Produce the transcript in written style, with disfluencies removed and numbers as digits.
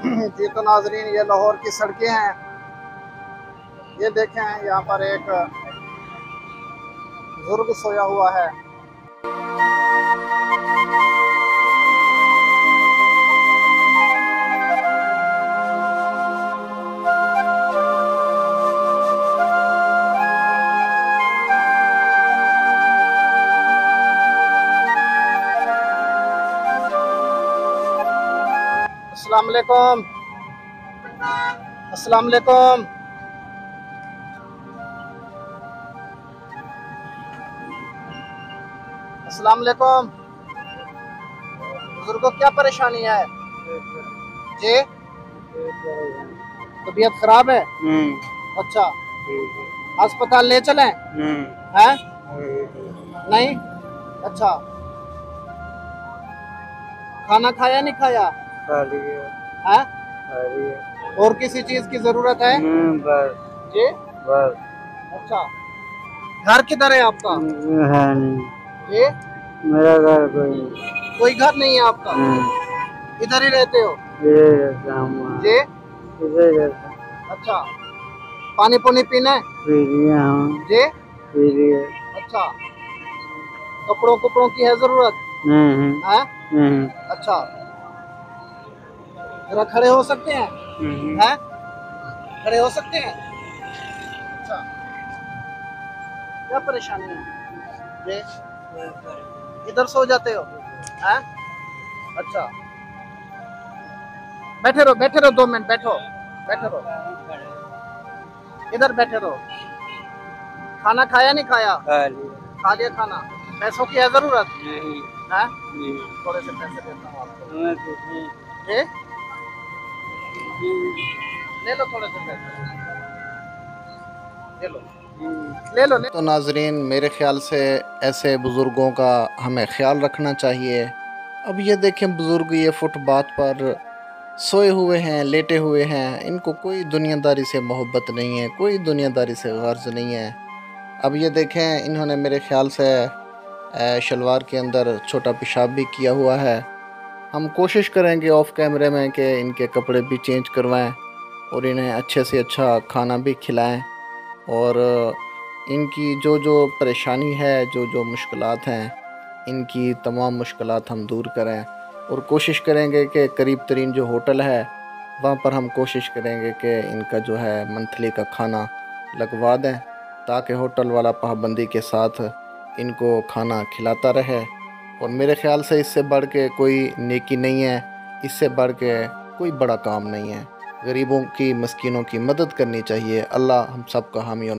जी तो नाजरीन, ये लाहौर की सड़कें हैं। ये देखें, यहाँ पर एक बुजुर्ग सोया हुआ है। अस्सलाम वालेकुम। अस्सलाम वालेकुम। अस्सलाम वालेकुम। बुजुर्गो, क्या परेशानी है जी? तबीयत खराब है? अच्छा, अस्पताल ले चलें? हैं? नहीं? अच्छा, खाना खाया नहीं खाया? खा लिया। हैं? खा लिया। और किसी चीज की जरूरत है बस जी? बस। अच्छा, घर किधर है आपका है नहीं, जी? मेरा घर कोई कोई घर नहीं है आपका? इधर ही रहते हो इधर रहता हूँ, जी? इधर रहता। अच्छा, पानी पुनी पीना है पी लिया हूँ। जी? पी लिया। अच्छा, कपड़ों कपड़ों की है जरूरत है? अच्छा, जरा खड़े हो सकते हैं? हैं? खड़े हो सकते हैं? अच्छा, क्या परेशानी है जी? इधर सो जाते हो हैं? अच्छा, बैठे रहो 2 मिनट, बैठो बैठे रहो, इधर बैठे रहो। खाना खाया नहीं खाया? खा लिया। खा लिया खाना। पैसों की है जरूरत नहीं है? नहीं, थोड़े से पैसे देता हूँ आपको हमें कुछ नहीं। जी? ले लो थोड़े से पैसे, ले लो ले लो ले। तो नाजरीन, मेरे ख्याल से ऐसे बुज़ुर्गों का हमें ख्याल रखना चाहिए। अब ये देखें, बुज़ुर्ग ये फुटपाथ पर सोए हुए हैं, लेटे हुए हैं। इनको कोई दुनियादारी से मोहब्बत नहीं है, कोई दुनियादारी से गर्ज नहीं है। अब ये देखें, इन्होंने मेरे ख्याल से शलवार के अंदर छोटा पेशाब भी किया हुआ है। हम कोशिश करेंगे ऑफ कैमरे में कि इनके कपड़े भी चेंज करवाएं और इन्हें अच्छे से अच्छा खाना भी खिलाएं, और इनकी जो जो परेशानी है, जो जो मुश्किलात हैं, इनकी तमाम मुश्किलात हम दूर करें। और कोशिश करेंगे कि करीब तरीन जो होटल है वहाँ पर हम कोशिश करेंगे कि इनका जो है मंथली का खाना लगवा दें, ताकि होटल वाला पाबंदी के साथ इनको खाना खिलाता रहे। और मेरे ख़्याल से इससे बढ़ के कोई नेकी नहीं है, इससे बढ़ के कोई बड़ा काम नहीं है। गरीबों की, मस्कीनों की मदद करनी चाहिए। अल्लाह हम सब का हामी और